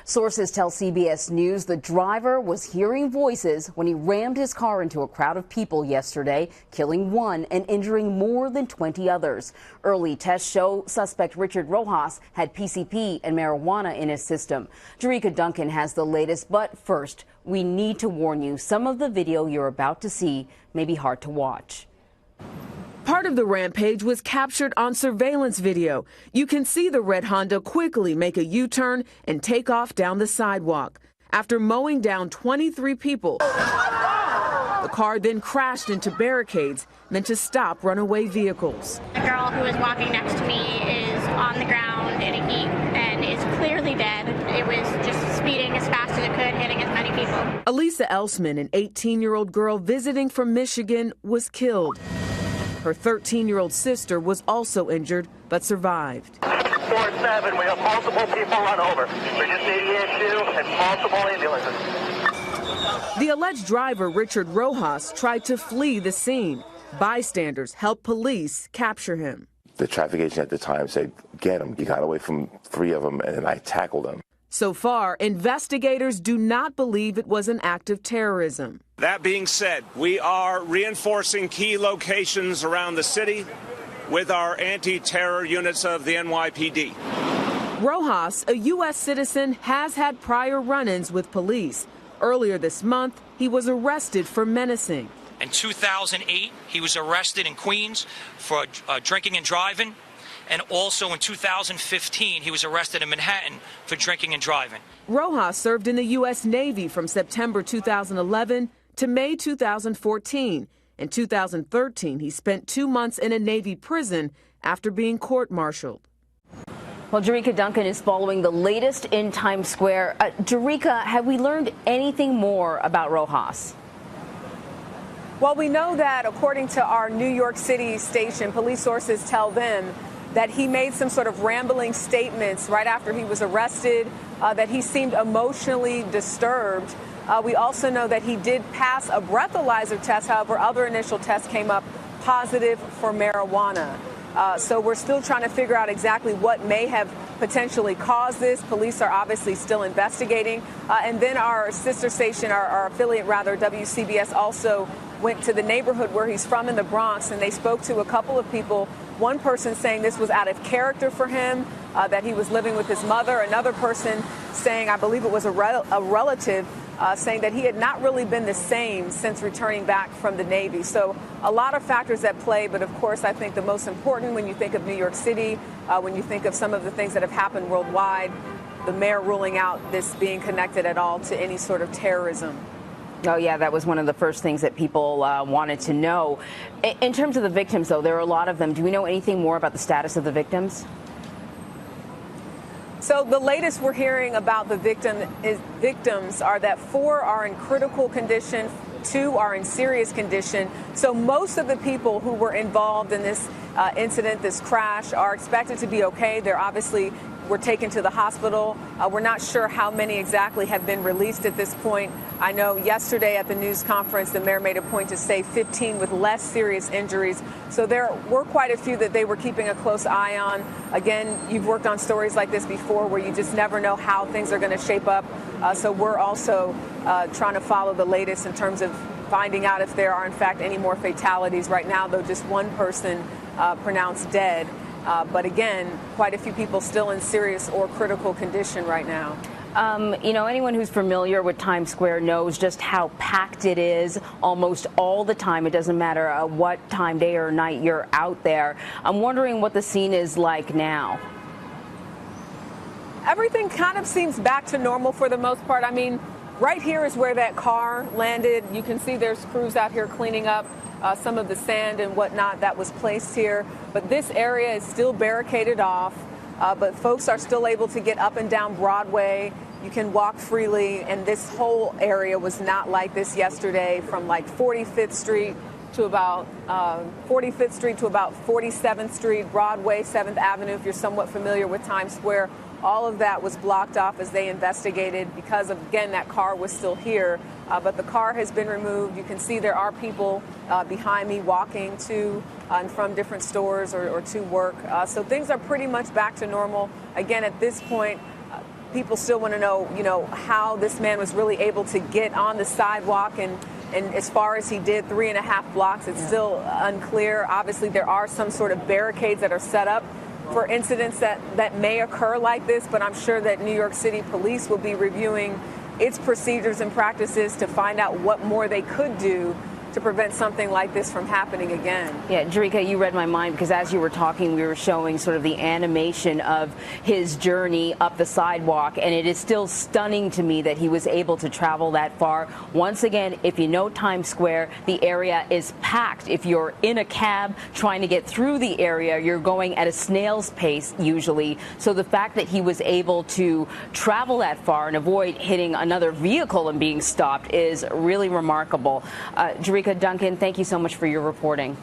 Sources tell CBS News the driver was hearing voices when he rammed his car into a crowd of people yesterday, killing one and injuring more than 20 others. Early tests show suspect Richard Rojas had PCP and marijuana in his system. Jerika Duncan has the latest, but first, we need to warn you, some of the video you're about to see may be hard to watch. Part of the rampage was captured on surveillance video. You can see the red Honda quickly make a U-turn and take off down the sidewalk. After mowing down 23 people, the car then crashed into barricades meant to stop runaway vehicles. The girl who was walking next to me is on the ground in a heap and is clearly dead. It was just speeding as fast as it could, hitting as many people. Elisa Elsman, an 18-year-old girl visiting from Michigan, was killed. Her 13-year-old sister was also injured, but survived. 4-7, we have multiple people run over. We just need ESCUCHÓ and multiple ambulances. The alleged driver, Richard Rojas, tried to flee the scene. Bystanders helped police capture him. The traffic agent at the time said, "Get him." He got away from 3 of them, and then I tackled him. So far, investigators do not believe it was an act of terrorism. That being said, we are reinforcing key locations around the city with our anti-terror units of the NYPD. Rojas, a U.S. citizen, has had prior run-ins with police. Earlier this month, he was arrested for menacing. In 2008, he was arrested in Queens for drinking and driving. And also in 2015, he was arrested in Manhattan for drinking and driving. Rojas served in the U.S. Navy from September 2011 to May 2014. In 2013, he spent 2 months in a Navy prison after being court-martialed. Well, Jerika Duncan is following the latest in Times Square. Jerika, have we learned anything more about Rojas? Well, we know that, according to our New York City station, police sources tell them that he made some sort of rambling statements right after he was arrested, that he seemed emotionally disturbed. We also know that he did pass a breathalyzer test. However, other initial tests came up positive for marijuana. So we're still trying to figure out exactly what may have potentially caused this. Police are obviously still investigating. And then our sister station, our affiliate rather, WCBS, also went to the neighborhood where he's from in the Bronx, and they spoke to a couple of people. One person saying this was out of character for him, that he was living with his mother. Another person saying, I believe it was a relative, saying that he had not really been the same since returning back from the Navy. So a lot of factors at play, but of course I think the most important when you think of New York City, when you think of some of the things that have happened worldwide, the mayor ruling out this being connected at all to any sort of terrorism. Oh, yeah, that was one of the first things that people wanted to know. In terms of the victims, though, there are a lot of them. Do we know anything more about the status of the victims? So the latest we're hearing about the victims are that 4 are in critical condition, 2 are in serious condition. So most of the people who were involved in this incident, this crash, are expected to be okay. They're obviously were taken to the hospital. We're not sure how many exactly have been released at this point. I know yesterday at the news conference, the mayor made a point to say 15 with less serious injuries. So there were quite a few that they were keeping a close eye on. Again, you've worked on stories like this before where you just never know how things are going to shape up. So we're also trying to follow the latest in terms of finding out if there are, in fact, any more fatalities. Right now, though, just one person pronounced dead. But again, quite a few people still in serious or critical condition right now. You know, anyone who's familiar with Times Square knows just how packed it is almost all the time. It doesn't matter what time, day or night you're out there. I'm wondering what the scene is like now. Everything kind of seems back to normal for the most part. I mean, right here is where that car landed. You can see there's crews out here cleaning up some of the sand and whatnot that was placed here. But this area is still barricaded off, but folks are still able to get up and down Broadway. You can walk freely, and this whole area was not like this yesterday, from like 45th Street to about 47th Street, Broadway, 7th Avenue, if you're somewhat familiar with Times Square. All of that was blocked off as they investigated because, again, that car was still here. But the car has been removed. You can see there are people behind me walking to and from different stores or to work. So things are pretty much back to normal. Again, at this point, people still want to know, how this man was really able to get on the sidewalk and as far as he did 3.5 blocks, it's still unclear. Obviously, there are some sort of barricades that are set up for incidents that may occur like this, but I'm sure that New York City Police will be reviewing its procedures and practices to find out what more they could do to prevent something like this from happening again. Yeah, Jerika, you read my mind, because as you were talking, we were showing sort of the animation of his journey up the sidewalk, and it is still stunning to me that he was able to travel that far. Once again, if you know Times Square, the area is packed. If you're in a cab trying to get through the area, you're going at a snail's pace usually. So the fact that he was able to travel that far and avoid hitting another vehicle and being stopped is really remarkable. Jerika, Duncan, thank you so much for your reporting.